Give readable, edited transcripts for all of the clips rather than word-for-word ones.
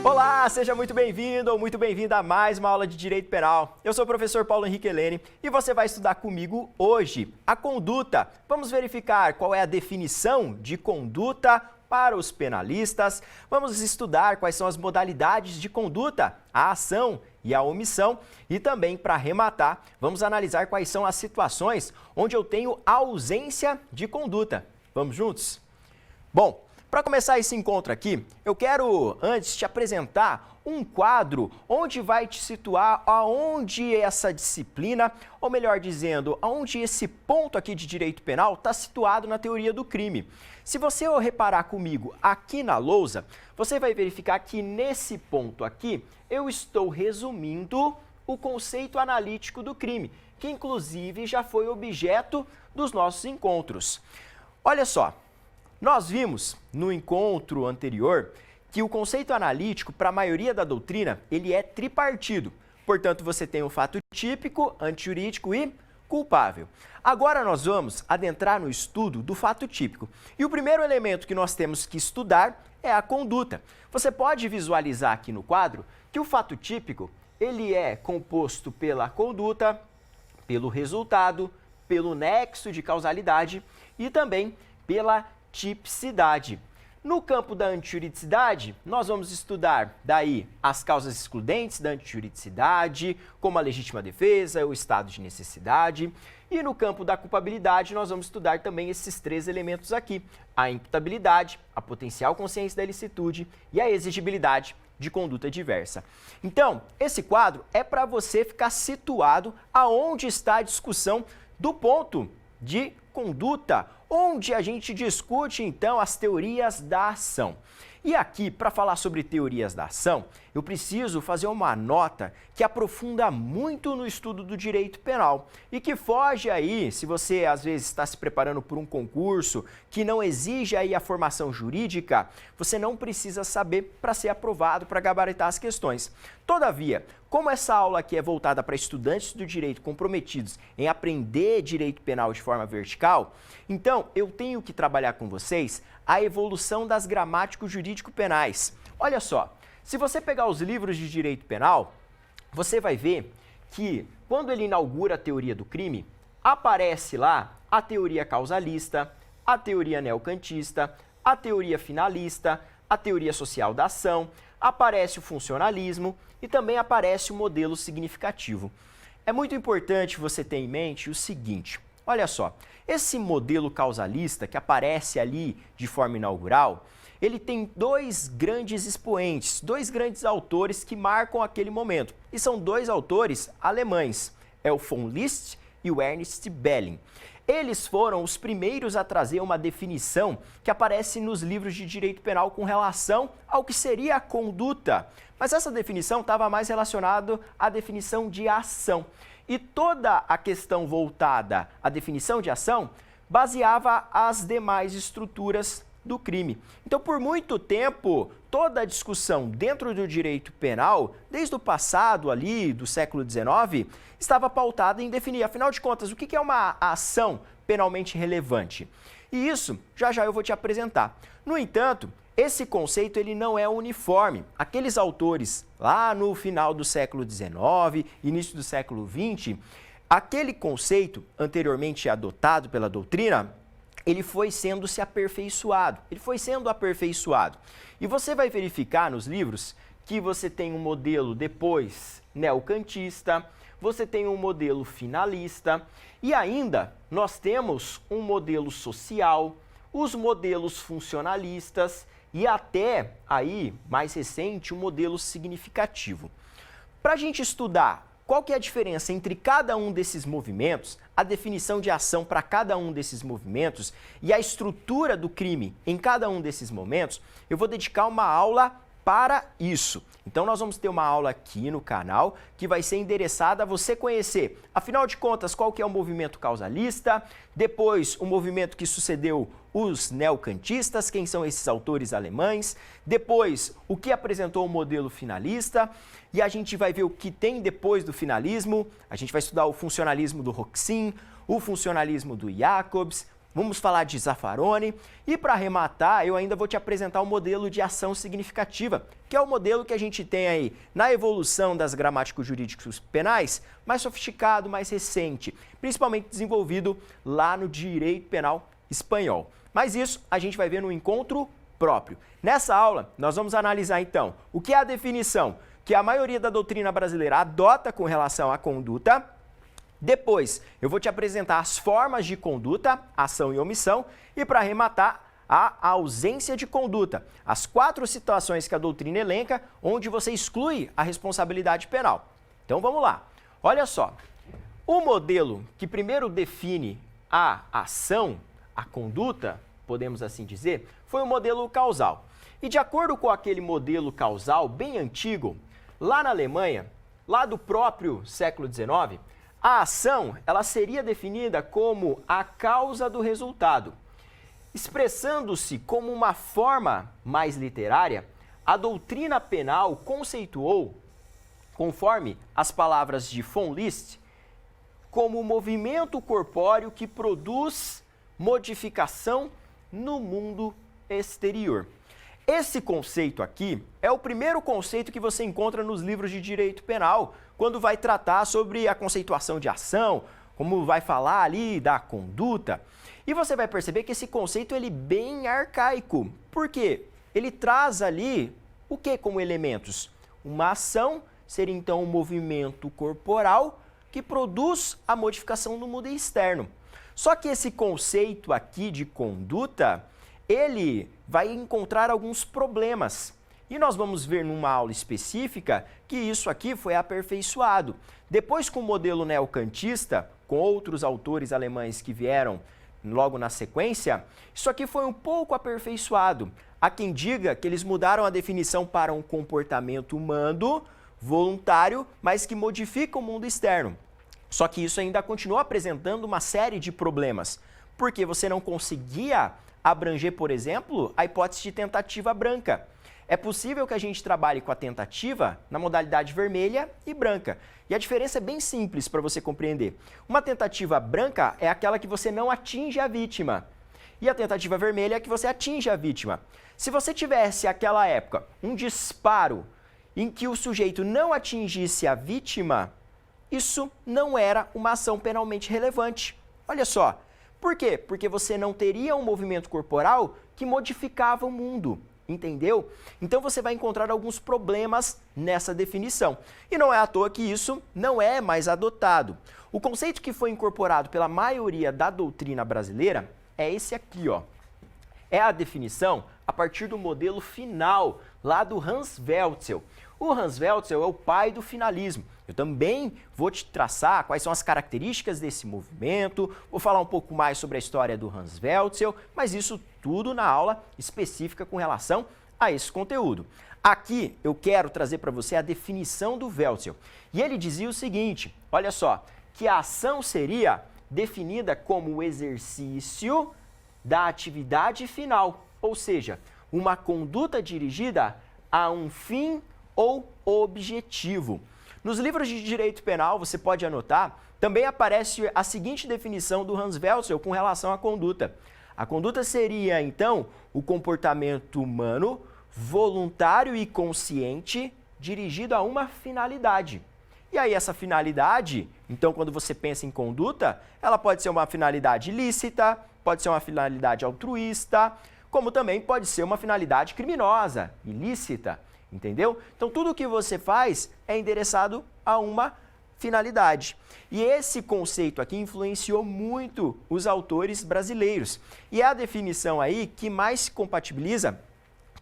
Olá, seja muito bem-vindo ou muito bem-vinda a mais uma aula de Direito Penal. Eu sou o professor Paulo Henrique Helene e você vai estudar comigo hoje a conduta. Vamos verificar qual é a definição de conduta para os penalistas. Vamos estudar quais são as modalidades de conduta, a ação e a omissão. E também, para arrematar, vamos analisar quais são as situações onde eu tenho ausência de conduta. Vamos juntos? Bom, para começar esse encontro aqui, eu quero antes te apresentar um quadro onde vai te situar aonde essa disciplina, ou melhor dizendo, aonde esse ponto aqui de direito penal está situado na teoria do crime. Se você reparar comigo aqui na lousa, você vai verificar que nesse ponto aqui eu estou resumindo o conceito analítico do crime, que inclusive já foi objeto dos nossos encontros. Olha só. Nós vimos no encontro anterior que o conceito analítico, para a maioria da doutrina, ele é tripartido. Portanto, você tem o fato típico, antijurídico e culpável. Agora nós vamos adentrar no estudo do fato típico. E o primeiro elemento que nós temos que estudar é a conduta. Você pode visualizar aqui no quadro que o fato típico, ele é composto pela conduta, pelo resultado, pelo nexo de causalidade e também pela tipicidade. No campo da antijuridicidade, nós vamos estudar daí as causas excludentes da antijuridicidade, como a legítima defesa, o estado de necessidade. E no campo da culpabilidade, nós vamos estudar também esses três elementos aqui, a imputabilidade, a potencial consciência da ilicitude e a exigibilidade de conduta diversa. Então, esse quadro é para você ficar situado aonde está a discussão do ponto de conduta, onde a gente discute, então, as teorias da ação. E aqui, para falar sobre teorias da ação, eu preciso fazer uma nota que aprofunda muito no estudo do direito penal e que foge aí, se você às vezes está se preparando por um concurso que não exige aí a formação jurídica, você não precisa saber para ser aprovado, para gabaritar as questões. Todavia, como essa aula aqui é voltada para estudantes do direito comprometidos em aprender direito penal de forma vertical, então eu tenho que trabalhar com vocês a evolução das gramáticos jurídico-penais. Olha só, se você pegar os livros de direito penal, você vai ver que quando ele inaugura a teoria do crime, aparece lá a teoria causalista, a teoria neocantista, a teoria finalista, a teoria social da ação, aparece o funcionalismo e também aparece o modelo significativo. É muito importante você ter em mente o seguinte, olha só, esse modelo causalista que aparece ali de forma inaugural, ele tem dois grandes expoentes, dois grandes autores que marcam aquele momento. E são dois autores alemães, é o von List e o Ernst Belling. Eles foram os primeiros a trazer uma definição que aparece nos livros de direito penal com relação ao que seria a conduta. Mas essa definição estava mais relacionada à definição de ação. E toda a questão voltada à definição de ação baseava as demais estruturas do crime. Então, por muito tempo, toda a discussão dentro do direito penal, desde o passado ali, do século XIX, estava pautada em definir, afinal de contas, o que é uma ação penalmente relevante. E isso, já já eu vou te apresentar. No entanto, esse conceito ele não é uniforme. Aqueles autores lá no final do século XIX, início do século XX, aquele conceito anteriormente adotado pela doutrina, ele foi sendo aperfeiçoado. E você vai verificar nos livros que você tem um modelo depois neocantista, você tem um modelo finalista e ainda nós temos um modelo social, os modelos funcionalistas e até aí, mais recente, um modelo significativo. Para a gente estudar qual que é a diferença entre cada um desses movimentos, a definição de ação para cada um desses movimentos e a estrutura do crime em cada um desses momentos, eu vou dedicar uma aula para isso. Então nós vamos ter uma aula aqui no canal que vai ser endereçada a você conhecer, afinal de contas, qual que é o movimento causalista, depois o movimento que sucedeu os neocantistas, quem são esses autores alemães, depois o que apresentou o modelo finalista, e a gente vai ver o que tem depois do finalismo, a gente vai estudar o funcionalismo do Roxin, o funcionalismo do Jacobs, vamos falar de Zaffaroni e, para arrematar, eu ainda vou te apresentar o modelo de ação significativa, que é o modelo que a gente tem aí na evolução das gramáticos jurídicos penais, mais sofisticado, mais recente, principalmente desenvolvido lá no direito penal espanhol. Mas isso a gente vai ver no encontro próprio. Nessa aula, nós vamos analisar então o que é a definição que a maioria da doutrina brasileira adota com relação à conduta. Depois, eu vou te apresentar as formas de conduta, ação e omissão, e para arrematar, a ausência de conduta, as 4 situações que a doutrina elenca, onde você exclui a responsabilidade penal. Então vamos lá. Olha só, o modelo que primeiro define a ação, a conduta, podemos assim dizer, foi o modelo causal. E de acordo com aquele modelo causal bem antigo, lá na Alemanha, lá do próprio século XIX, a ação, ela seria definida como a causa do resultado. Expressando-se como uma forma mais literária, a doutrina penal conceituou, conforme as palavras de von List, como o movimento corpóreo que produz modificação no mundo exterior. Esse conceito aqui é o primeiro conceito que você encontra nos livros de direito penal, quando vai tratar sobre a conceituação de ação, como vai falar ali da conduta. E você vai perceber que esse conceito ele é bem arcaico. Por quê? Ele traz ali o que como elementos? Uma ação seria então um movimento corporal que produz a modificação no mundo externo. Só que esse conceito aqui de conduta, ele vai encontrar alguns problemas. E nós vamos ver numa aula específica que isso aqui foi aperfeiçoado. Depois, com o modelo neocantista, com outros autores alemães que vieram logo na sequência, isso aqui foi um pouco aperfeiçoado. Há quem diga que eles mudaram a definição para um comportamento humano, voluntário, mas que modifica o mundo externo. Só que isso ainda continua apresentando uma série de problemas, porque você não conseguia abranger, por exemplo, a hipótese de tentativa branca. É possível que a gente trabalhe com a tentativa na modalidade vermelha e branca. E a diferença é bem simples para você compreender. Uma tentativa branca é aquela que você não atinge a vítima. E a tentativa vermelha é que você atinge a vítima. Se você tivesse, naquela época, um disparo em que o sujeito não atingisse a vítima, isso não era uma ação penalmente relevante. Olha só. Por quê? Porque você não teria um movimento corporal que modificava o mundo. Entendeu? Então você vai encontrar alguns problemas nessa definição. E não é à toa que isso não é mais adotado. O conceito que foi incorporado pela maioria da doutrina brasileira é esse aqui, ó. É a definição a partir do modelo final, lá do Hans Welzel. O Hans Welzel é o pai do finalismo. Eu também vou te traçar quais são as características desse movimento, vou falar um pouco mais sobre a história do Hans Welzel, mas isso tudo na aula específica com relação a esse conteúdo. Aqui eu quero trazer para você a definição do Welzel. E ele dizia o seguinte, olha só, que a ação seria definida como o exercício da atividade final, ou seja, uma conduta dirigida a um fim ou objetivo. Nos livros de direito penal, você pode anotar, também aparece a seguinte definição do Hans Welzel com relação à conduta. A conduta seria, então, o comportamento humano, voluntário e consciente, dirigido a uma finalidade. E aí essa finalidade, então, quando você pensa em conduta, ela pode ser uma finalidade lícita, pode ser uma finalidade altruísta, como também pode ser uma finalidade criminosa, ilícita. Entendeu? Então, tudo o que você faz é endereçado a uma finalidade. E esse conceito aqui influenciou muito os autores brasileiros. E é a definição aí que mais se compatibiliza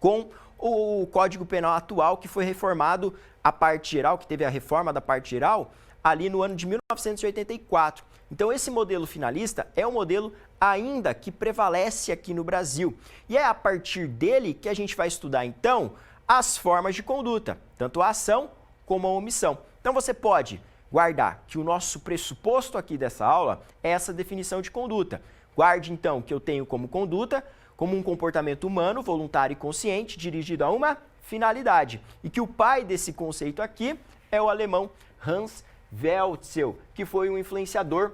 com o Código Penal atual, que foi reformado a parte geral, que teve a reforma da parte geral, ali no ano de 1984. Então, esse modelo finalista é um modelo ainda que prevalece aqui no Brasil. E é a partir dele que a gente vai estudar, então, as formas de conduta, tanto a ação como a omissão. Então você pode guardar que o nosso pressuposto aqui dessa aula é essa definição de conduta. Guarde então que eu tenho como conduta como um comportamento humano, voluntário e consciente, dirigido a uma finalidade. E que o pai desse conceito aqui é o alemão Hans Welzel, que foi um influenciador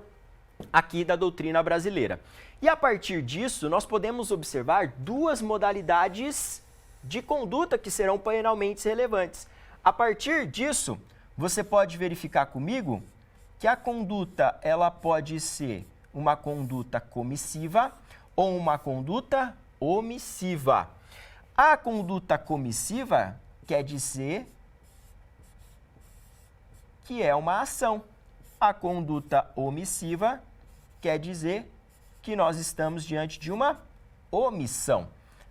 aqui da doutrina brasileira. E a partir disso, nós podemos observar duas modalidades de conduta que serão penalmente relevantes. A partir disso, você pode verificar comigo que a conduta ela pode ser uma conduta comissiva ou uma conduta omissiva. A conduta comissiva quer dizer que é uma ação. A conduta omissiva quer dizer que nós estamos diante de uma omissão.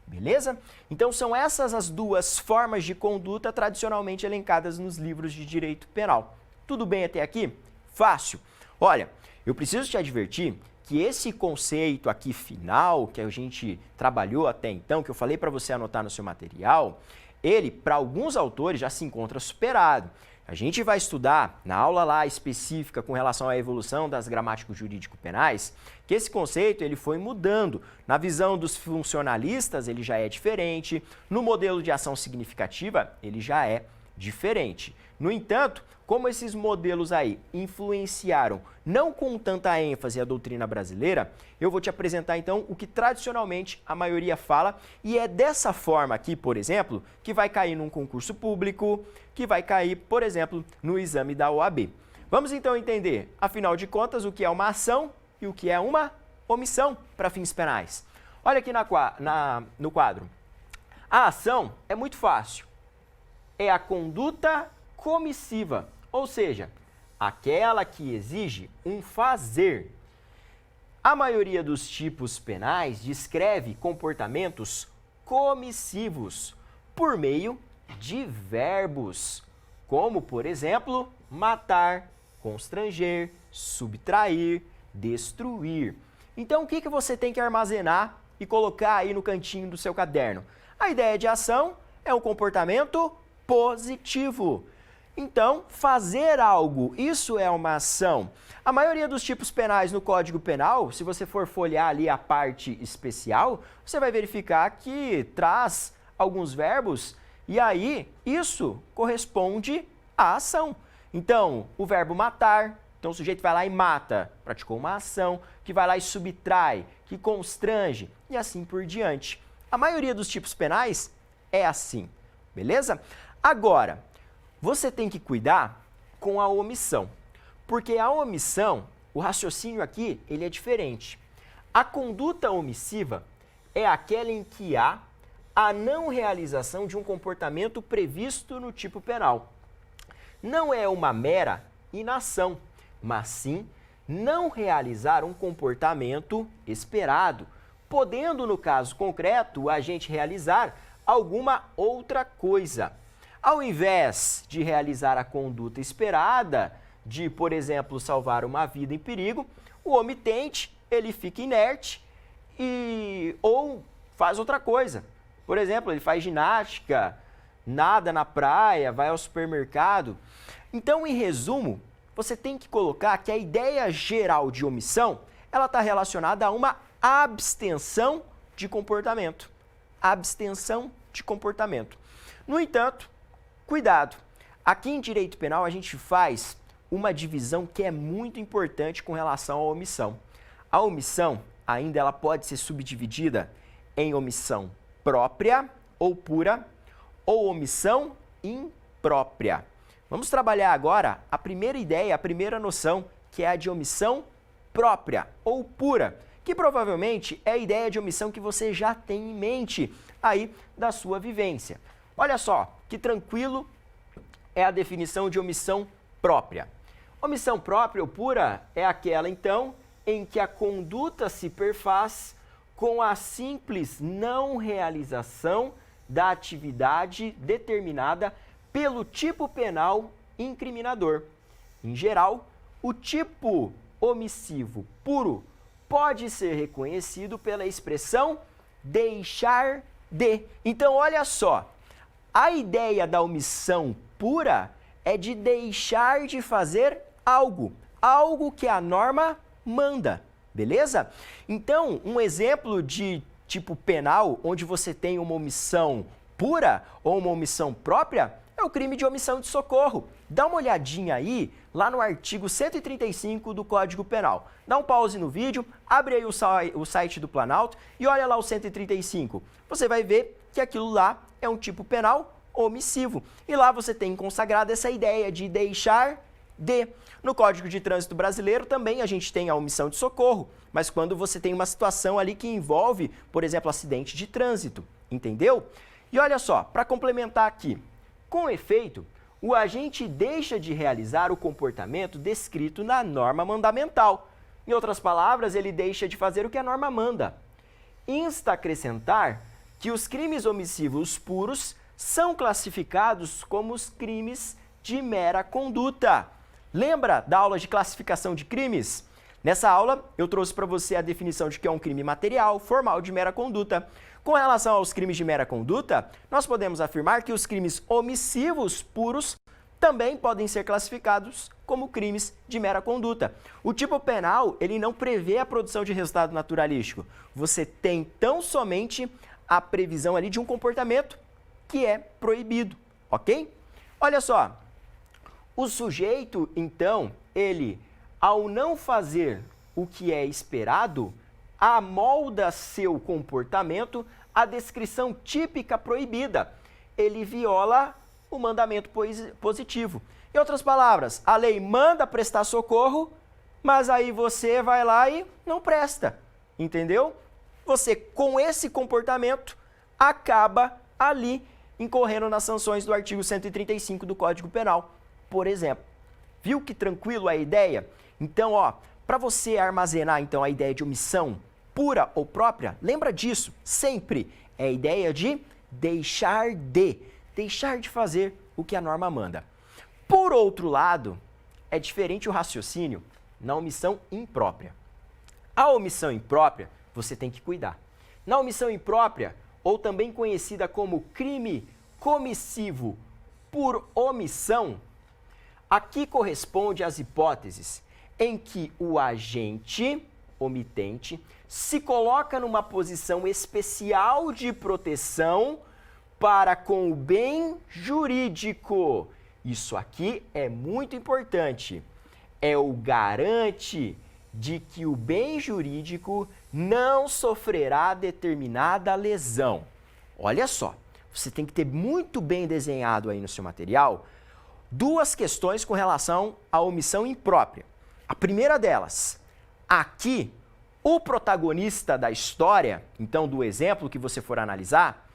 Beleza? Então, são essas as duas formas de conduta tradicionalmente elencadas nos livros de direito penal. Tudo bem até aqui? Fácil. Olha, eu preciso te advertir que esse conceito aqui final, que a gente trabalhou até então, que eu falei para você anotar no seu material, ele, para alguns autores, já se encontra superado. A gente vai estudar na aula lá específica com relação à evolução das gramáticos jurídico-penais, que esse conceito ele foi mudando. Na visão dos funcionalistas, ele já é diferente. No modelo de ação significativa, ele já é diferente. No entanto, como esses modelos aí influenciaram não com tanta ênfase a doutrina brasileira, eu vou te apresentar então o que tradicionalmente a maioria fala e é dessa forma aqui, por exemplo, que vai cair num concurso público, que vai cair, por exemplo, no exame da OAB. Vamos então entender, afinal de contas, o que é uma ação e o que é uma omissão para fins penais. Olha aqui no quadro. A ação é muito fácil. É a conduta comissiva, ou seja, aquela que exige um fazer. A maioria dos tipos penais descreve comportamentos comissivos por meio de verbos, como, por exemplo, matar, constranger, subtrair, destruir. Então, o que você tem que armazenar e colocar aí no cantinho do seu caderno? A ideia de ação é um comportamento positivo. Então, fazer algo, isso é uma ação. A maioria dos tipos penais no Código Penal, se você for folhear ali a parte especial, você vai verificar que traz alguns verbos e aí isso corresponde à ação. Então, o verbo matar, então o sujeito vai lá e mata, praticou uma ação, que vai lá e subtrai, que constrange e assim por diante. A maioria dos tipos penais é assim, beleza? Agora, você tem que cuidar com a omissão, porque a omissão, o raciocínio aqui, ele é diferente. A conduta omissiva é aquela em que há a não realização de um comportamento previsto no tipo penal. Não é uma mera inação, mas sim não realizar um comportamento esperado, podendo, no caso concreto, o agente realizar alguma outra coisa. Ao invés de realizar a conduta esperada, de, por exemplo, salvar uma vida em perigo, o omitente, ele fica inerte ou faz outra coisa. Por exemplo, ele faz ginástica, nada na praia, vai ao supermercado. Então, em resumo, você tem que colocar que a ideia geral de omissão, ela está relacionada a uma abstenção de comportamento. Abstenção de comportamento. No entanto, cuidado, aqui em direito penal a gente faz uma divisão que é muito importante com relação à omissão. A omissão ainda ela pode ser subdividida em omissão própria ou pura ou omissão imprópria. Vamos trabalhar agora a primeira ideia, a primeira noção, que é a de omissão própria ou pura, que provavelmente é a ideia de omissão que você já tem em mente aí da sua vivência. Olha só, que tranquilo é a definição de omissão própria. Omissão própria ou pura é aquela, então, em que a conduta se perfaz com a simples não realização da atividade determinada pelo tipo penal incriminador. Em geral, o tipo omissivo puro pode ser reconhecido pela expressão deixar de. Então, olha só, a ideia da omissão pura é de deixar de fazer algo, algo que a norma manda, beleza? Então, um exemplo de tipo penal, onde você tem uma omissão pura ou uma omissão própria, é o crime de omissão de socorro. Dá uma olhadinha aí, lá no artigo 135 do Código Penal. Dá um pause no vídeo, abre aí o site do Planalto e olha lá o 135. Você vai ver que aquilo lá é um tipo penal omissivo. E lá você tem consagrado essa ideia de deixar de. No Código de Trânsito Brasileiro também a gente tem a omissão de socorro, mas quando você tem uma situação ali que envolve, por exemplo, acidente de trânsito, entendeu? E olha só, para complementar aqui, com efeito, o agente deixa de realizar o comportamento descrito na norma mandamental. Em outras palavras, ele deixa de fazer o que a norma manda. Insta a acrescentar que os crimes omissivos puros são classificados como os crimes de mera conduta. Lembra da aula de classificação de crimes? Nessa aula, eu trouxe para você a definição de que é um crime material, formal de mera conduta. Com relação aos crimes de mera conduta, nós podemos afirmar que os crimes omissivos puros também podem ser classificados como crimes de mera conduta. O tipo penal, ele não prevê a produção de resultado naturalístico. Você tem tão somente a previsão ali de um comportamento que é proibido, ok? Olha só, o sujeito, então, ele, ao não fazer o que é esperado, amolda seu comportamento à descrição típica proibida. Ele viola o mandamento positivo. Em outras palavras, a lei manda prestar socorro, mas aí você vai lá e não presta, entendeu? Você, com esse comportamento, acaba ali incorrendo nas sanções do artigo 135 do Código Penal, por exemplo. Viu que tranquilo a ideia? Então, ó, para você armazenar então a ideia de omissão pura ou própria, lembra disso, sempre é a ideia de deixar de fazer o que a norma manda. Por outro lado, é diferente o raciocínio na omissão imprópria. A omissão imprópria, você tem que cuidar. Na omissão imprópria, ou também conhecida como crime comissivo por omissão, aqui corresponde às hipóteses em que o agente omitente se coloca numa posição especial de proteção para com o bem jurídico. Isso aqui é muito importante. É o garante de que o bem jurídico não sofrerá determinada lesão. Olha só, você tem que ter muito bem desenhado aí no seu material duas questões com relação à omissão imprópria. A primeira delas, aqui, o protagonista da história, então do exemplo que você for analisar,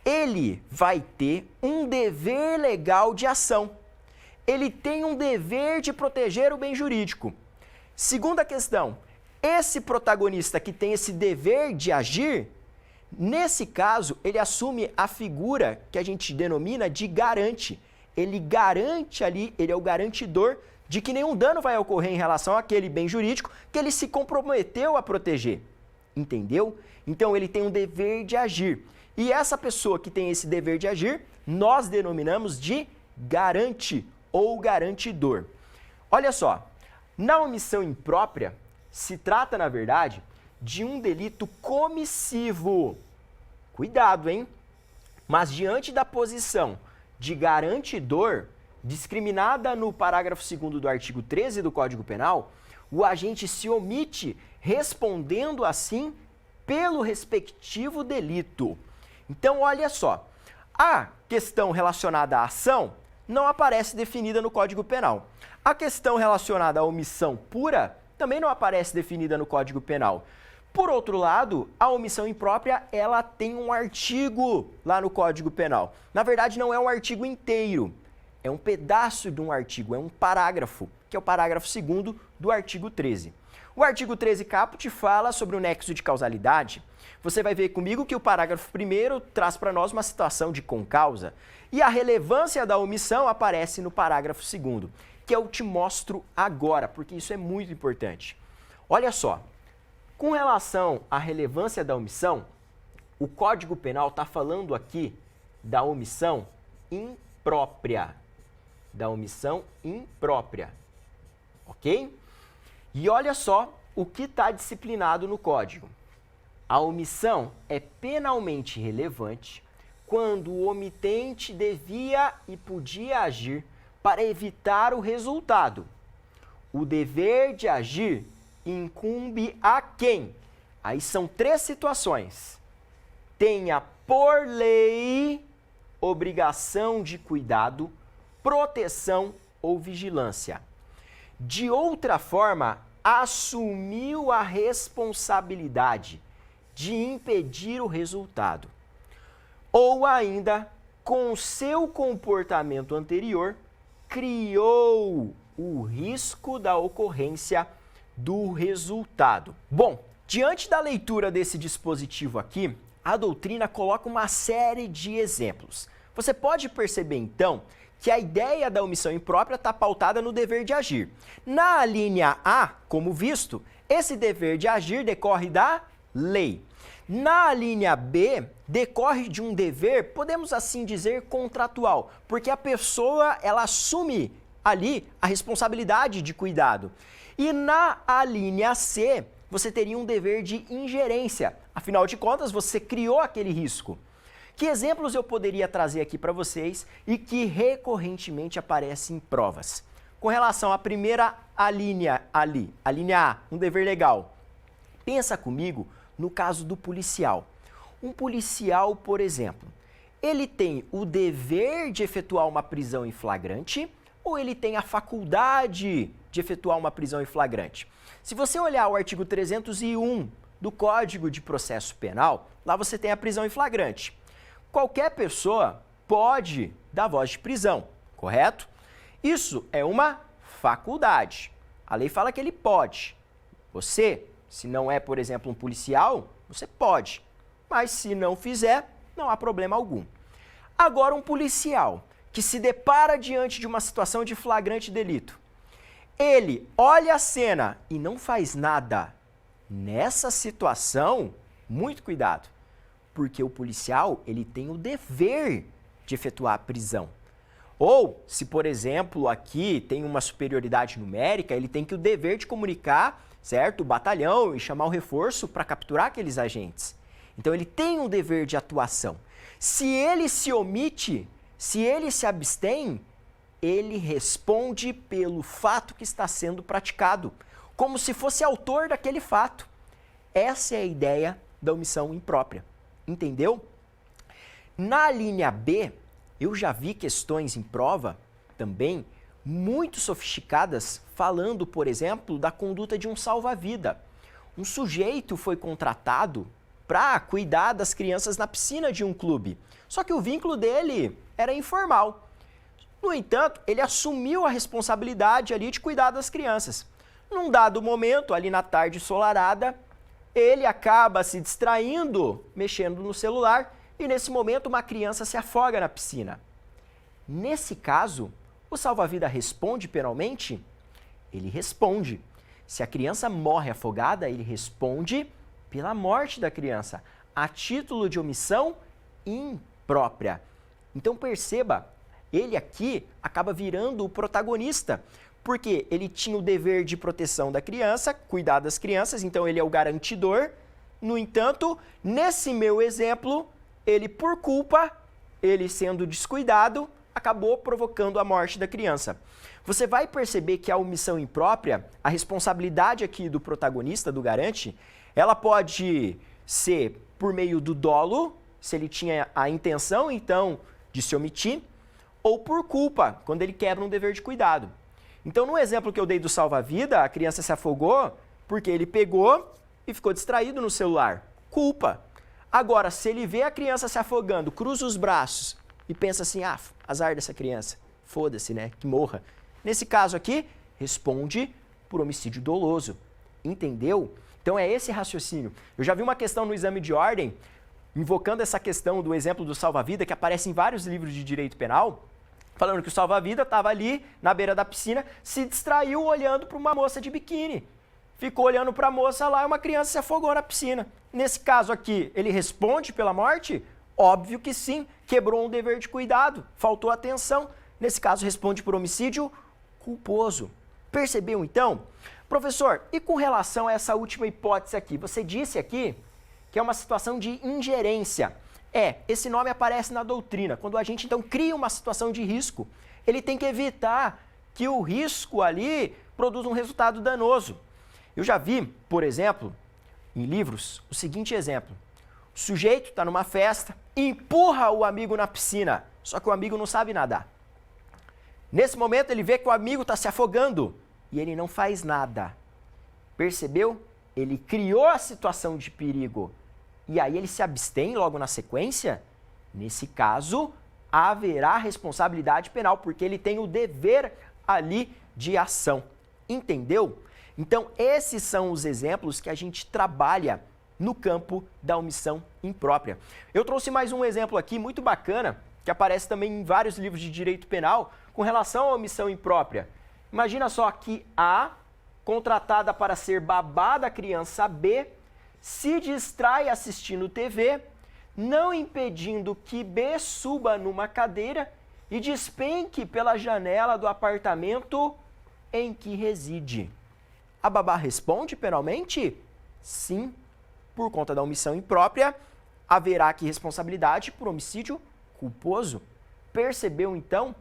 ele vai ter um dever legal de ação. Ele tem um dever de proteger o bem jurídico. Segunda questão, esse protagonista que tem esse dever de agir, nesse caso, ele assume a figura que a gente denomina de garante. Ele garante ali, ele é o garantidor de que nenhum dano vai ocorrer em relação àquele bem jurídico que ele se comprometeu a proteger. Entendeu? Então, ele tem um dever de agir. E essa pessoa que tem esse dever de agir, nós denominamos de garante ou garantidor. Olha só, na omissão imprópria, se trata, na verdade, de um delito comissivo. Cuidado, hein? Mas diante da posição de garantidor, discriminada no parágrafo 2º do artigo 13 do Código Penal, o agente se omite, respondendo assim pelo respectivo delito. Então, olha só, a questão relacionada à ação não aparece definida no Código Penal. A questão relacionada à omissão pura também não aparece definida no Código Penal. Por outro lado, a omissão imprópria, ela tem um artigo lá no Código Penal. Na verdade, não é um artigo inteiro, é um pedaço de um artigo, é um parágrafo, que é o parágrafo 2º do artigo 13. O artigo 13 caput fala sobre o nexo de causalidade. Você vai ver comigo que o parágrafo 1º traz para nós uma situação de concausa. E a relevância da omissão aparece no parágrafo 2º, que eu te mostro agora, porque isso é muito importante. Olha só, com relação à relevância da omissão, o Código Penal está falando aqui da omissão imprópria. Da omissão imprópria, ok? E olha só o que está disciplinado no Código. A omissão é penalmente relevante quando o omitente devia e podia agir para evitar o resultado. O dever de agir incumbe a quem? Aí são 3 situações. Tenha por lei obrigação de cuidado, proteção ou vigilância. De outra forma, assumiu a responsabilidade de impedir o resultado. Ou ainda, com seu comportamento anterior, criou o risco da ocorrência do resultado. Bom, diante da leitura desse dispositivo aqui, a doutrina coloca uma série de exemplos. Você pode perceber, então, que a ideia da omissão imprópria está pautada no dever de agir. Na linha A, como visto, esse dever de agir decorre da lei. Na linha B, decorre de um dever, podemos assim dizer, contratual, porque a pessoa ela assume ali a responsabilidade de cuidado. E na linha C, você teria um dever de ingerência. Afinal de contas, você criou aquele risco. Que exemplos eu poderia trazer aqui para vocês e que recorrentemente aparecem em provas? Com relação à primeira linha ali, a linha A, um dever legal. Pensa comigo no caso do policial. Um policial, por exemplo, ele tem o dever de efetuar uma prisão em flagrante ou ele tem a faculdade de efetuar uma prisão em flagrante? Se você olhar o artigo 301 do Código de Processo Penal, lá você tem a prisão em flagrante. Qualquer pessoa pode dar voz de prisão, correto? Isso é uma faculdade. A lei fala que ele pode. Você, se não é, por exemplo, um policial, você pode. Mas se não fizer, não há problema algum. Agora, um policial que se depara diante de uma situação de flagrante delito, ele olha a cena e não faz nada. Nessa situação, muito cuidado, porque o policial ele tem o dever de efetuar a prisão. Ou, se por exemplo aqui tem uma superioridade numérica, ele tem que o dever de comunicar, certo, o batalhão e chamar o reforço para capturar aqueles agentes. Então ele tem um dever de atuação. Se ele se omite, se ele se abstém, ele responde pelo fato que está sendo praticado, como se fosse autor daquele fato. Essa é a ideia da omissão imprópria. Entendeu? Na linha B, eu já vi questões em prova também muito sofisticadas falando, por exemplo, da conduta de um salva-vida. Um sujeito foi contratado para cuidar das crianças na piscina de um clube, só que o vínculo dele era informal. No entanto, ele assumiu a responsabilidade ali de cuidar das crianças. Num dado momento, ali na tarde ensolarada, ele acaba se distraindo, mexendo no celular, e nesse momento uma criança se afoga na piscina. Nesse caso, o salva-vida responde penalmente? Ele responde. Se a criança morre afogada, ele responde pela morte da criança, a título de omissão imprópria. Então perceba, ele aqui acaba virando o protagonista, porque ele tinha o dever de proteção da criança, cuidar das crianças, então ele é o garantidor. No entanto, nesse meu exemplo, ele por culpa, ele sendo descuidado, acabou provocando a morte da criança. Você vai perceber que a omissão imprópria, a responsabilidade aqui do protagonista, do garante, ela pode ser por meio do dolo, se ele tinha a intenção, então, de se omitir, ou por culpa, quando ele quebra um dever de cuidado. Então, no exemplo que eu dei do salva-vida, a criança se afogou porque ele pegou e ficou distraído no celular. Culpa. Agora, se ele vê a criança se afogando, cruza os braços e pensa assim, azar dessa criança, foda-se, né, que morra. Nesse caso aqui, responde por homicídio doloso. Entendeu? Então, é esse raciocínio. Eu já vi uma questão no exame de ordem, invocando essa questão do exemplo do salva-vida, que aparece em vários livros de direito penal, falando que o salva-vida estava ali na beira da piscina, se distraiu olhando para uma moça de biquíni. Ficou olhando para a moça lá e uma criança se afogou na piscina. Nesse caso aqui, ele responde pela morte? Óbvio que sim, quebrou um dever de cuidado, faltou atenção. Nesse caso, responde por homicídio culposo. Percebeu então? Professor, e com relação a essa última hipótese aqui? Você disse aqui que é uma situação de ingerência. Esse nome aparece na doutrina. Quando a gente, então, cria uma situação de risco, ele tem que evitar que o risco ali produza um resultado danoso. Eu já vi, por exemplo, em livros, o seguinte exemplo. O sujeito está numa festa, empurra o amigo na piscina, só que o amigo não sabe nadar. Nesse momento, ele vê que o amigo está se afogando e ele não faz nada. Percebeu? Ele criou a situação de perigo. E aí ele se abstém logo na sequência? Nesse caso, haverá responsabilidade penal, porque ele tem o dever ali de ação. Entendeu? Então, esses são os exemplos que a gente trabalha no campo da omissão imprópria. Eu trouxe mais um exemplo aqui muito bacana, que aparece também em vários livros de direito penal, com relação à omissão imprópria. Imagina só que A, contratada para ser babá da criança B, se distrai assistindo TV, não impedindo que B suba numa cadeira e despenque pela janela do apartamento em que reside. A babá responde penalmente? Sim. Por conta da omissão imprópria, haverá aqui responsabilidade por homicídio culposo. Percebeu, então,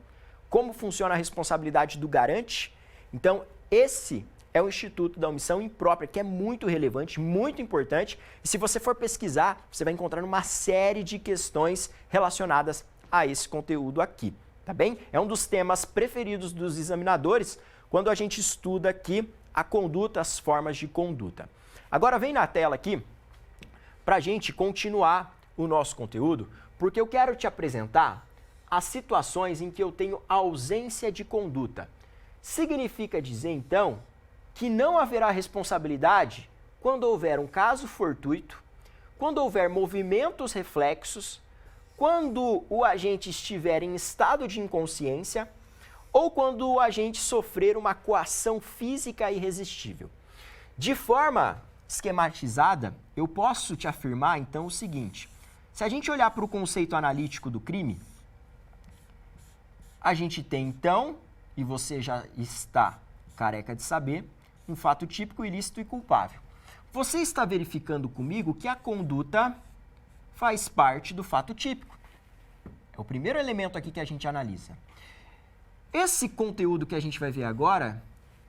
como funciona a responsabilidade do garante? Então, esse é o Instituto da Omissão Imprópria, que é muito relevante, muito importante. E se você for pesquisar, você vai encontrar uma série de questões relacionadas a esse conteúdo aqui, tá bem? É um dos temas preferidos dos examinadores quando a gente estuda aqui a conduta, as formas de conduta. Agora vem na tela aqui para a gente continuar o nosso conteúdo, porque eu quero te apresentar as situações em que eu tenho ausência de conduta. Significa dizer, então, que não haverá responsabilidade quando houver um caso fortuito, quando houver movimentos reflexos, quando o agente estiver em estado de inconsciência ou quando o agente sofrer uma coação física irresistível. De forma esquematizada, eu posso te afirmar, então, o seguinte. Se a gente olhar para o conceito analítico do crime, a gente tem, então, e você já está careca de saber, um fato típico, ilícito e culpável. Você está verificando comigo que a conduta faz parte do fato típico. É o primeiro elemento aqui que a gente analisa. Esse conteúdo que a gente vai ver agora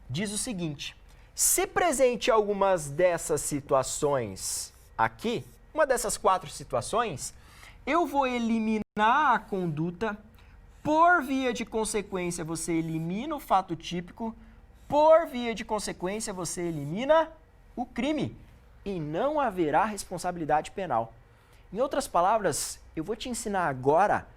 diz o seguinte: se presente algumas dessas situações aqui, uma dessas 4 situações, eu vou eliminar a conduta, por via de consequência você elimina o fato típico, por via de consequência você elimina o crime e não haverá responsabilidade penal. Em outras palavras, eu vou te ensinar agora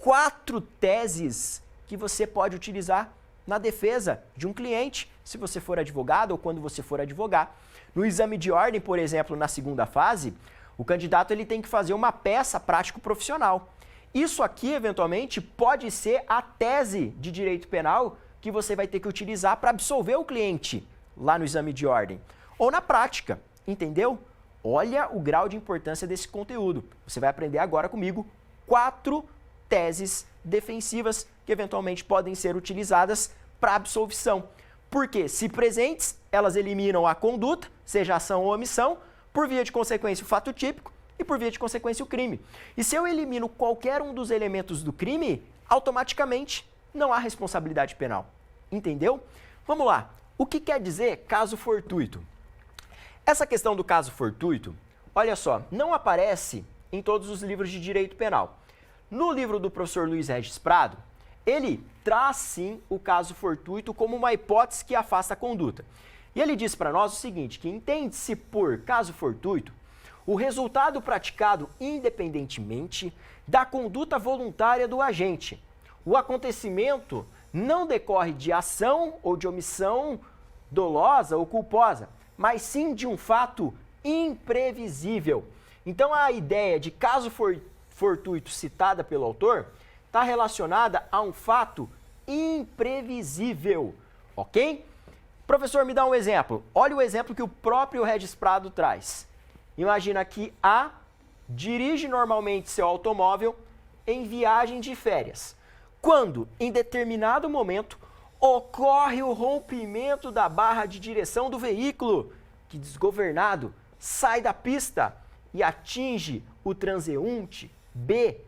4 teses que você pode utilizar na defesa de um cliente, se você for advogado ou quando você for advogar. No exame de ordem, por exemplo, na segunda fase, o candidato ele tem que fazer uma peça prático-profissional. Isso aqui, eventualmente, pode ser a tese de direito penal que você vai ter que utilizar para absolver o cliente lá no exame de ordem. Ou na prática, entendeu? Olha o grau de importância desse conteúdo. Você vai aprender agora comigo 4 teses defensivas que eventualmente podem ser utilizadas para absolvição. Porque, se presentes, elas eliminam a conduta, seja ação ou omissão, por via de consequência o fato típico e por via de consequência o crime. E se eu elimino qualquer um dos elementos do crime, automaticamente não há responsabilidade penal. Entendeu? Vamos lá. O que quer dizer caso fortuito? Essa questão do caso fortuito, olha só, não aparece em todos os livros de direito penal. No livro do professor Luiz Regis Prado, ele traz sim o caso fortuito como uma hipótese que afasta a conduta. E ele diz para nós o seguinte, que entende-se por caso fortuito o resultado praticado independentemente da conduta voluntária do agente. O acontecimento não decorre de ação ou de omissão dolosa ou culposa, mas sim de um fato imprevisível. Então a ideia de caso fortuito citada pelo autor está relacionada a um fato imprevisível, ok? Professor, me dá um exemplo. Olha o exemplo que o próprio Regis Prado traz. Imagina que A dirige normalmente seu automóvel em viagem de férias, quando, em determinado momento, ocorre o rompimento da barra de direção do veículo, que, desgovernado, sai da pista e atinge o transeunte B,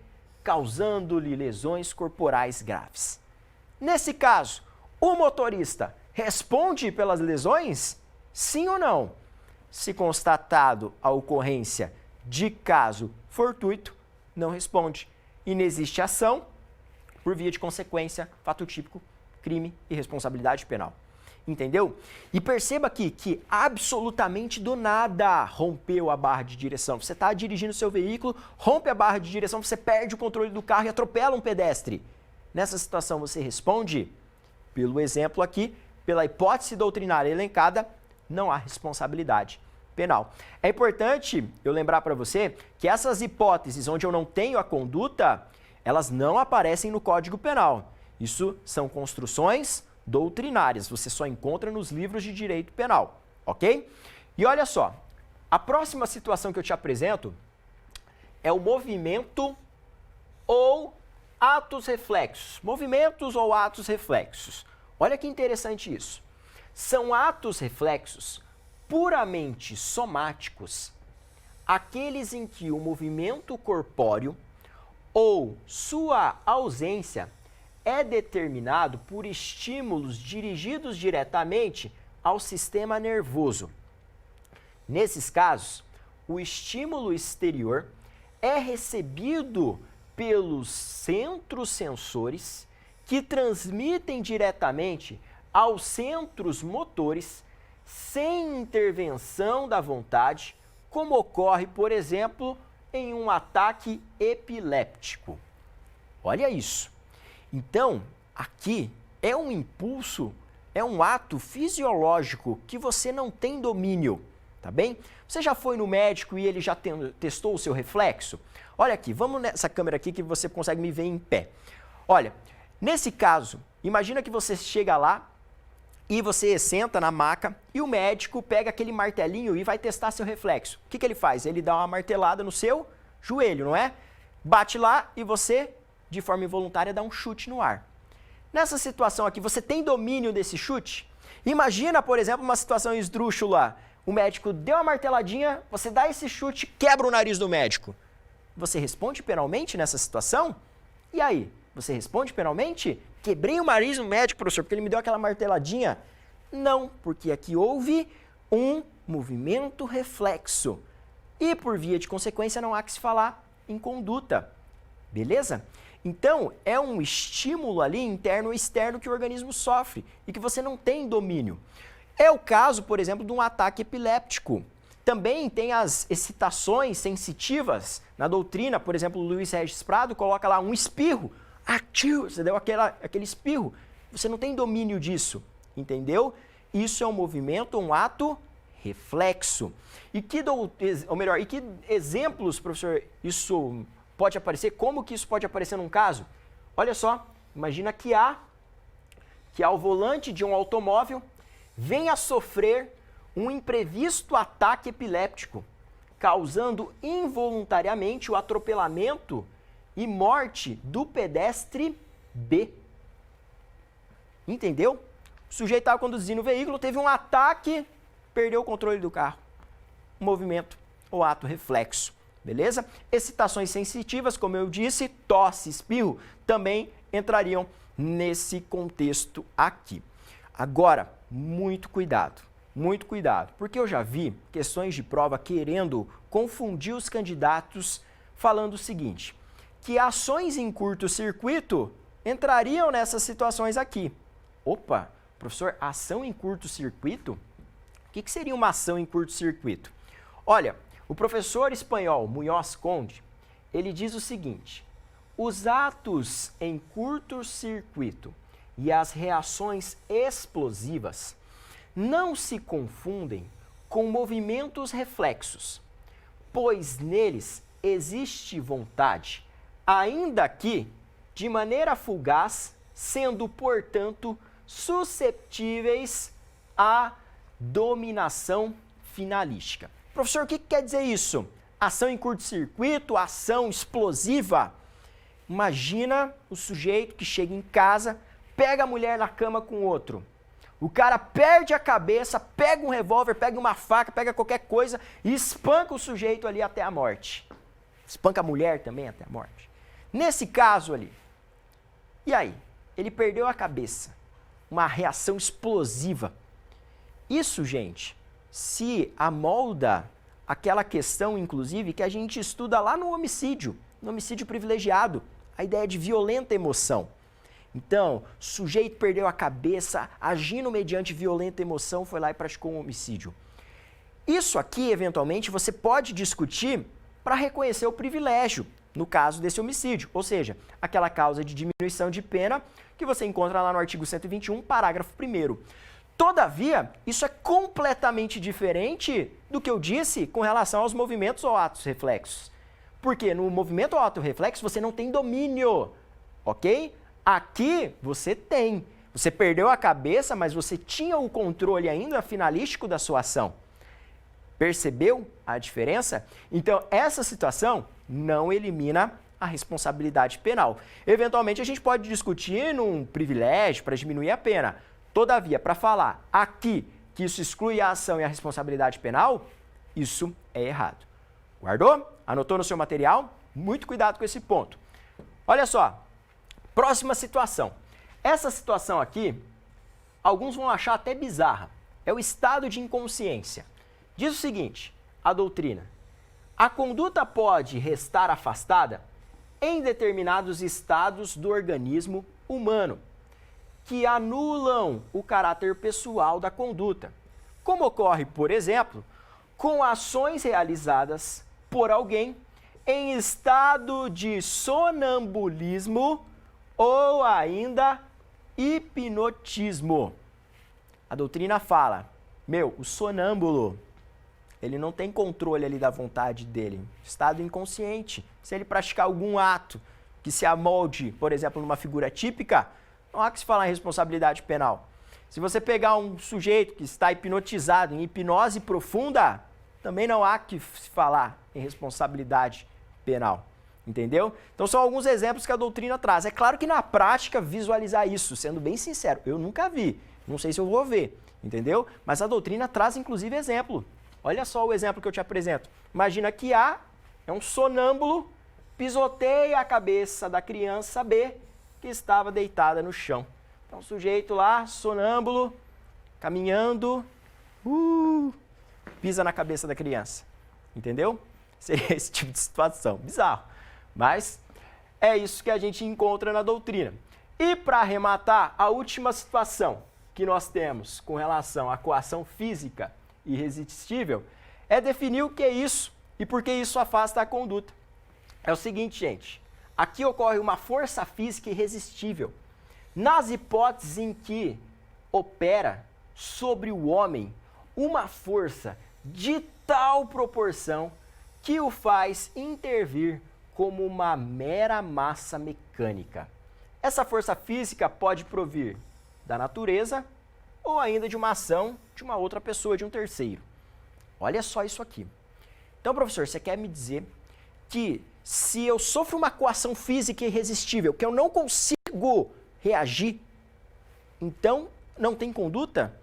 causando-lhe lesões corporais graves. Nesse caso, o motorista responde pelas lesões? Sim ou não? Se constatado a ocorrência de caso fortuito, não responde. Inexiste ação, por via de consequência, fato típico, crime e responsabilidade penal. Entendeu? E perceba aqui que absolutamente do nada rompeu a barra de direção. Você está dirigindo seu veículo, rompe a barra de direção, você perde o controle do carro e atropela um pedestre. Nessa situação você responde? Pelo exemplo aqui, pela hipótese doutrinária elencada, não há responsabilidade penal. É importante eu lembrar para você que essas hipóteses onde eu não tenho a conduta, elas não aparecem no Código Penal. Isso são construções doutrinárias, você só encontra nos livros de direito penal, ok? E olha só, a próxima situação que eu te apresento é o movimento ou atos reflexos. Movimentos ou atos reflexos. Olha que interessante isso. São atos reflexos puramente somáticos, aqueles em que o movimento corpóreo ou sua ausência é determinado por estímulos dirigidos diretamente ao sistema nervoso. Nesses casos, o estímulo exterior é recebido pelos centros sensores que transmitem diretamente aos centros motores sem intervenção da vontade, como ocorre, por exemplo, em um ataque epiléptico. Olha isso. Então, aqui é um impulso, é um ato fisiológico que você não tem domínio, tá bem? Você já foi no médico e ele já testou o seu reflexo? Olha aqui, vamos nessa câmera aqui que você consegue me ver em pé. Olha, nesse caso, imagina que você chega lá e você senta na maca e o médico pega aquele martelinho e vai testar seu reflexo. O que ele faz? Ele dá uma martelada no seu joelho, não é? Bate lá e você, de forma involuntária, dá um chute no ar. Nessa situação aqui, você tem domínio desse chute? Imagina, por exemplo, uma situação esdrúxula. O médico deu uma marteladinha, você dá esse chute, quebra o nariz do médico. Você responde penalmente nessa situação? E aí? Você responde penalmente? Quebrei o nariz do médico, professor, porque ele me deu aquela marteladinha? Não, porque aqui houve um movimento reflexo. E, por via de consequência, não há que se falar em conduta. Beleza? Então, é um estímulo ali interno ou externo que o organismo sofre e que você não tem domínio. É o caso, por exemplo, de um ataque epiléptico. Também tem as excitações sensitivas. Na doutrina, por exemplo, o Luiz Regis Prado coloca lá um espirro. Atiu, você deu aquele espirro. Você não tem domínio disso, entendeu? Isso é um movimento, um ato reflexo. E que exemplos, professor, isso pode aparecer? Como que isso pode aparecer num caso? Olha só, imagina que ao volante de um automóvel venha a sofrer um imprevisto ataque epiléptico, causando involuntariamente o atropelamento e morte do pedestre B. Entendeu? O sujeito estava conduzindo o veículo, teve um ataque, perdeu o controle do carro. Movimento ou ato reflexo. Beleza? Excitações sensitivas, como eu disse, tosse, espirro, também entrariam nesse contexto aqui. Agora, muito cuidado, porque eu já vi questões de prova querendo confundir os candidatos falando o seguinte, que ações em curto-circuito entrariam nessas situações aqui. Opa, professor, ação em curto-circuito? O que seria uma ação em curto-circuito? Olha, o professor espanhol Muñoz Conde, ele diz o seguinte, os atos em curto-circuito e as reações explosivas não se confundem com movimentos reflexos, pois neles existe vontade, ainda que de maneira fugaz, sendo, portanto, susceptíveis à dominação finalística. Professor, o que quer dizer isso? Ação em curto-circuito, ação explosiva? Imagina o sujeito que chega em casa, pega a mulher na cama com outro. O cara perde a cabeça, pega um revólver, pega uma faca, pega qualquer coisa e espanca o sujeito ali até a morte. espanca a mulher também até a morte. Nesse caso ali, e aí? Ele perdeu a cabeça, uma reação explosiva. Isso, gente, se amolda aquela questão, inclusive, que a gente estuda lá no homicídio privilegiado, a ideia de violenta emoção. Então, sujeito perdeu a cabeça, agindo mediante violenta emoção, foi lá e praticou um homicídio. Isso aqui, eventualmente, você pode discutir para reconhecer o privilégio no caso desse homicídio, ou seja, aquela causa de diminuição de pena que você encontra lá no artigo 121, parágrafo 1º. Todavia, isso é completamente diferente do que eu disse com relação aos movimentos ou atos reflexos. Porque no movimento ou ato reflexo você não tem domínio, ok? Aqui você tem. Você perdeu a cabeça, mas você tinha o controle ainda finalístico da sua ação. Percebeu a diferença? Então, essa situação não elimina a responsabilidade penal. Eventualmente, a gente pode discutir num privilégio para diminuir a pena. Todavia, para falar aqui que isso exclui a ação e a responsabilidade penal, isso é errado. Guardou? Anotou no seu material? Muito cuidado com esse ponto. Olha só, próxima situação. Essa situação aqui, alguns vão achar até bizarra. É o estado de inconsciência. Diz o seguinte, a doutrina: a conduta pode restar afastada em determinados estados do organismo humano que anulam o caráter pessoal da conduta, como ocorre, por exemplo, com ações realizadas por alguém em estado de sonambulismo ou ainda hipnotismo. A doutrina fala, o sonâmbulo, ele não tem controle ali da vontade dele, estado inconsciente. Se ele praticar algum ato que se amolde, por exemplo, numa figura típica, não há que se falar em responsabilidade penal. Se você pegar um sujeito que está hipnotizado em hipnose profunda, também não há que se falar em responsabilidade penal. Entendeu? Então são alguns exemplos que a doutrina traz. É claro que na prática visualizar isso, sendo bem sincero, eu nunca vi. Não sei se eu vou ver, entendeu? Mas a doutrina traz inclusive exemplo. Olha só o exemplo que eu te apresento. Imagina que A é um sonâmbulo, pisoteia a cabeça da criança B, que estava deitada no chão. Então, o sujeito lá, sonâmbulo, caminhando, pisa na cabeça da criança. Entendeu? Seria esse tipo de situação. Bizarro. Mas é isso que a gente encontra na doutrina. E para arrematar, a última situação que nós temos com relação à coação física irresistível é definir o que é isso e por que isso afasta a conduta. É o seguinte, gente. Aqui ocorre uma força física irresistível. Nas hipóteses em que opera sobre o homem uma força de tal proporção que o faz intervir como uma mera massa mecânica. Essa força física pode provir da natureza ou ainda de uma ação de uma outra pessoa, de um terceiro. Olha só isso aqui. Então, professor, você quer me dizer que se eu sofro uma coação física irresistível, que eu não consigo reagir, então não tem conduta?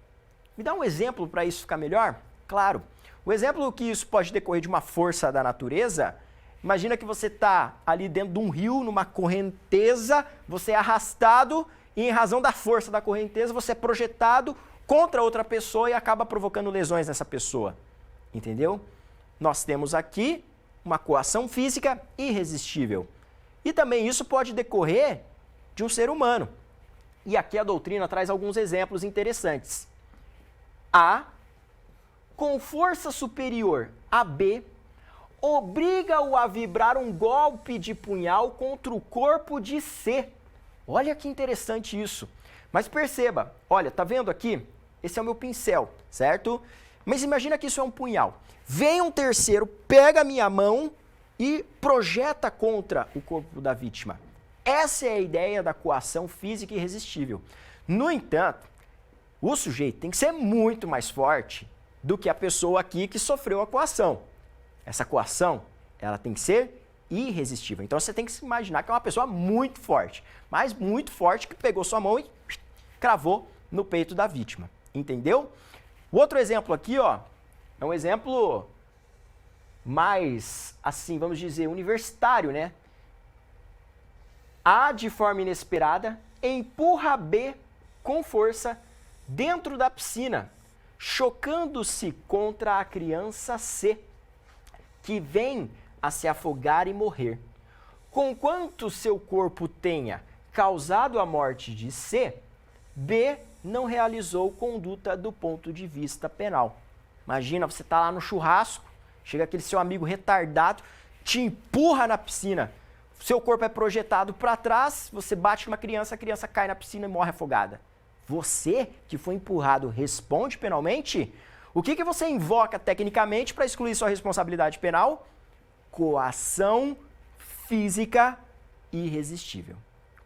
Me dá um exemplo para isso ficar melhor? Claro. O exemplo que isso pode decorrer de uma força da natureza, imagina que você está ali dentro de um rio, numa correnteza, você é arrastado e em razão da força da correnteza você é projetado contra outra pessoa e acaba provocando lesões nessa pessoa. Entendeu? Nós temos aqui uma coação física irresistível. E também isso pode decorrer de um ser humano. E aqui a doutrina traz alguns exemplos interessantes. A, com força superior a B, obriga-o a vibrar um golpe de punhal contra o corpo de C. Olha que interessante isso. Mas perceba, olha, tá vendo aqui? Esse é o meu pincel, certo? Mas imagina que isso é um punhal. Vem um terceiro, pega a minha mão e projeta contra o corpo da vítima. Essa é a ideia da coação física irresistível. No entanto, o sujeito tem que ser muito mais forte do que a pessoa aqui que sofreu a coação. Essa coação, ela tem que ser irresistível. Então você tem que se imaginar que é uma pessoa muito forte, mas muito forte, que pegou sua mão e cravou no peito da vítima. Entendeu? O outro exemplo aqui, ó, é um exemplo mais, assim, vamos dizer, universitário, né? A, de forma inesperada, empurra B com força dentro da piscina, chocando-se contra a criança C, que vem a se afogar e morrer. Conquanto seu corpo tenha causado a morte de C, B não realizou conduta do ponto de vista penal. Imagina, você está lá no churrasco, chega aquele seu amigo retardado, te empurra na piscina, seu corpo é projetado para trás, você bate numa criança, a criança cai na piscina e morre afogada. Você, que foi empurrado, responde penalmente? O que você invoca tecnicamente para excluir sua responsabilidade penal? Coação física irresistível.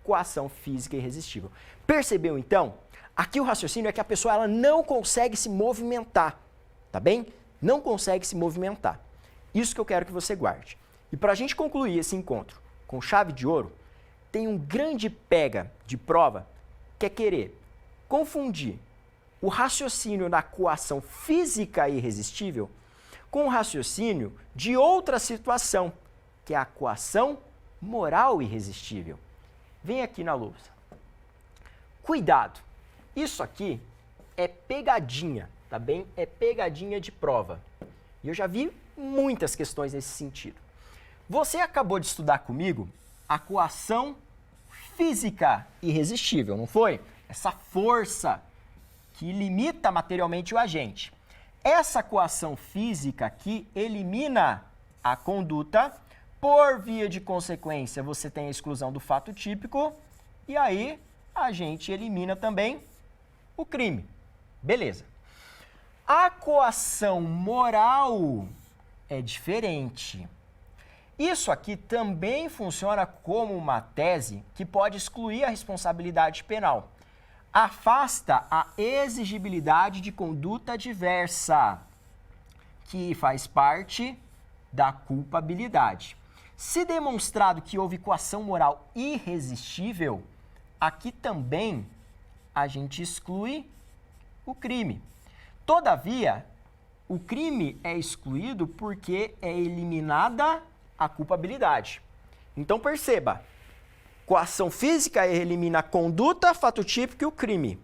Coação física irresistível. Percebeu, então? Aqui o raciocínio é que a pessoa ela não consegue se movimentar, tá bem? Não consegue se movimentar. Isso que eu quero que você guarde. E para a gente concluir esse encontro com chave de ouro, tem um grande pega de prova que é querer confundir o raciocínio da coação física irresistível com o raciocínio de outra situação, que é a coação moral irresistível. Vem aqui na lousa. Cuidado, isso aqui é pegadinha, tá bem? É pegadinha de prova. E eu já vi muitas questões nesse sentido. Você acabou de estudar comigo a coação física irresistível, não foi? Essa força que limita materialmente o agente. Essa coação física aqui elimina a conduta, por via de consequência você tem a exclusão do fato típico e aí a gente elimina também o crime. Beleza. A coação moral é diferente. Isso aqui também funciona como uma tese que pode excluir a responsabilidade penal. Afasta a exigibilidade de conduta diversa, que faz parte da culpabilidade. Se demonstrado que houve coação moral irresistível, aqui também a gente exclui o crime. Todavia, o crime é excluído porque é eliminada a culpabilidade. Então perceba, coação física elimina a conduta, fato típico e o crime.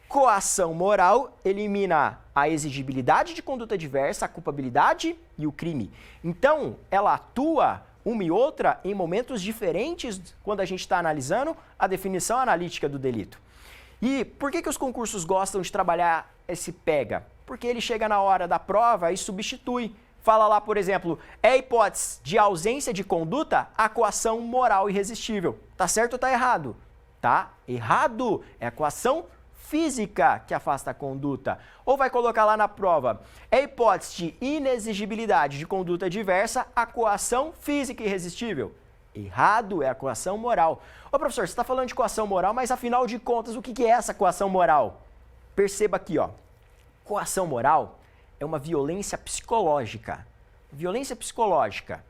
Coação moral elimina a exigibilidade de conduta diversa, a culpabilidade e o crime. Então, ela atua uma e outra em momentos diferentes quando a gente está analisando a definição analítica do delito. E por que os concursos gostam de trabalhar esse pega? Porque ele chega na hora da prova e substitui. Fala lá, por exemplo, é hipótese de ausência de conduta a coação moral irresistível. Tá certo ou tá errado? Tá errado. É a coação física que afasta a conduta. Ou vai colocar lá na prova, é hipótese de inexigibilidade de conduta diversa a coação física irresistível. Errado, é a coação moral. Ô professor, você está falando de coação moral, mas afinal de contas, o que é essa coação moral? Perceba aqui, ó. Coação moral é uma violência psicológica. Violência psicológica,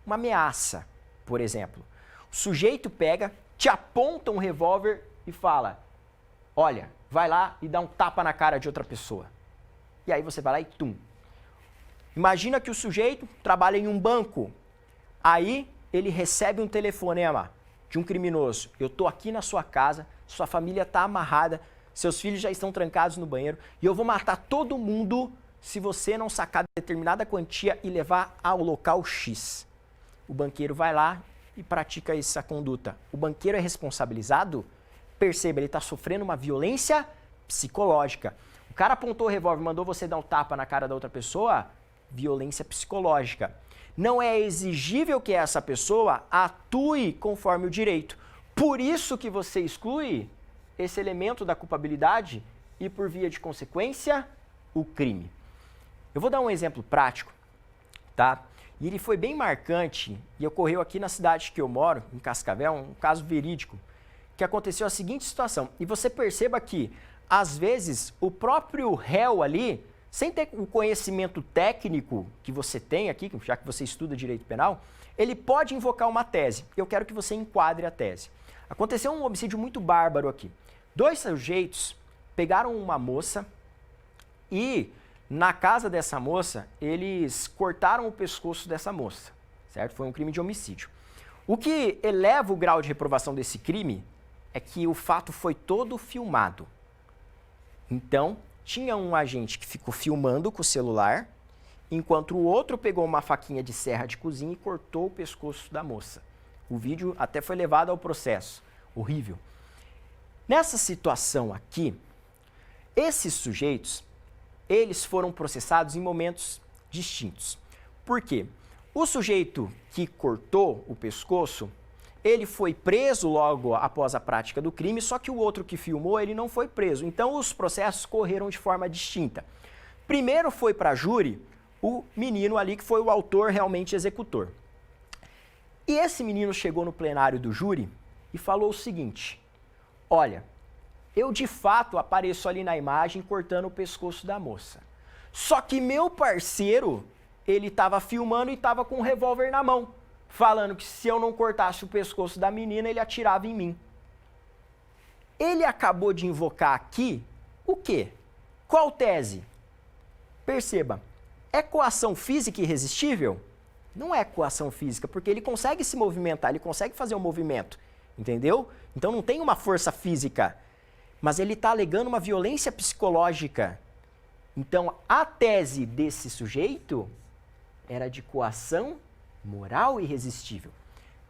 uma ameaça, por exemplo. O sujeito pega, te aponta um revólver e fala, olha, vai lá e dá um tapa na cara de outra pessoa. E aí você vai lá e tum. Imagina que o sujeito trabalha em um banco. Aí ele recebe um telefonema de um criminoso. Eu estou aqui na sua casa, sua família está amarrada, seus filhos já estão trancados no banheiro e eu vou matar todo mundo se você não sacar determinada quantia e levar ao local X. O banqueiro vai lá e pratica essa conduta. O banqueiro é responsabilizado? Perceba, ele está sofrendo uma violência psicológica. O cara apontou o revólver, mandou você dar um tapa na cara da outra pessoa, violência psicológica. Não é exigível que essa pessoa atue conforme o direito. Por isso que você exclui esse elemento da culpabilidade e, por via de consequência, o crime. Eu vou dar um exemplo prático, tá? E ele foi bem marcante e ocorreu aqui na cidade que eu moro, em Cascavel, um caso verídico, que aconteceu a seguinte situação. E você perceba que, às vezes, o próprio réu ali, sem ter o conhecimento técnico que você tem aqui, já que você estuda direito penal, ele pode invocar uma tese. Eu quero que você enquadre a tese. Aconteceu um homicídio muito bárbaro aqui. 2 sujeitos pegaram uma moça e na casa dessa moça, eles cortaram o pescoço dessa moça, certo? Foi um crime de homicídio. O que eleva o grau de reprovação desse crime é que o fato foi todo filmado. Então, tinha um agente que ficou filmando com o celular, enquanto o outro pegou uma faquinha de serra de cozinha e cortou o pescoço da moça. O vídeo até foi levado ao processo. Horrível. Nessa situação aqui, esses sujeitos, eles foram processados em momentos distintos. Por quê? O sujeito que cortou o pescoço, ele foi preso logo após a prática do crime, só que o outro que filmou, ele não foi preso. Então, os processos correram de forma distinta. Primeiro foi para a júri o menino ali que foi o autor realmente executor. E esse menino chegou no plenário do júri e falou o seguinte: olha, eu de fato apareço ali na imagem cortando o pescoço da moça. Só que meu parceiro, ele estava filmando e estava com um revólver na mão, falando que se eu não cortasse o pescoço da menina, ele atirava em mim. Ele acabou de invocar aqui o quê? Qual tese? Perceba, é coação física irresistível? Não é coação física, porque ele consegue se movimentar, ele consegue fazer um movimento, entendeu? Então não tem uma força física, mas ele está alegando uma violência psicológica. Então a tese desse sujeito era de coação moral irresistível.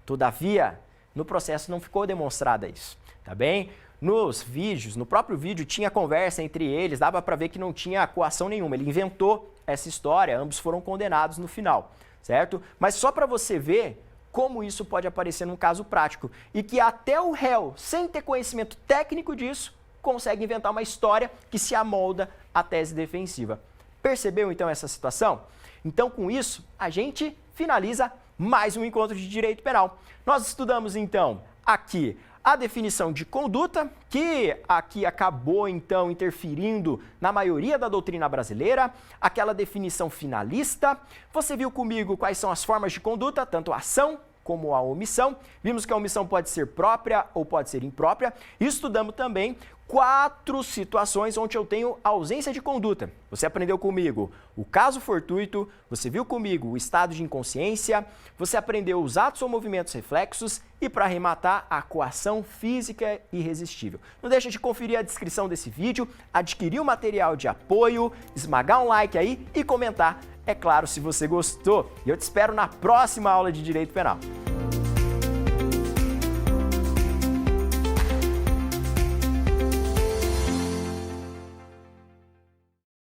Todavia, no processo não ficou demonstrada isso, tá bem? Nos vídeos, no próprio vídeo, tinha conversa entre eles, dava para ver que não tinha coação nenhuma. Ele inventou essa história, ambos foram condenados no final, certo? Mas só para você ver como isso pode aparecer num caso prático e que até o réu, sem ter conhecimento técnico disso, consegue inventar uma história que se amolda à tese defensiva. Percebeu então essa situação? Então, com isso, a gente finaliza mais um encontro de direito penal. Nós estudamos então aqui a definição de conduta, que aqui acabou então interferindo na maioria da doutrina brasileira, aquela definição finalista. Você viu comigo quais são as formas de conduta, tanto a ação como a omissão. Vimos que a omissão pode ser própria ou pode ser imprópria. E estudamos também 4 situações onde eu tenho ausência de conduta. Você aprendeu comigo o caso fortuito, você viu comigo o estado de inconsciência, você aprendeu os atos ou movimentos reflexos e, para arrematar, a coação física irresistível. Não deixa de conferir a descrição desse vídeo, adquirir o material de apoio, esmagar um like aí e comentar, é claro, se você gostou. E eu te espero na próxima aula de Direito Penal.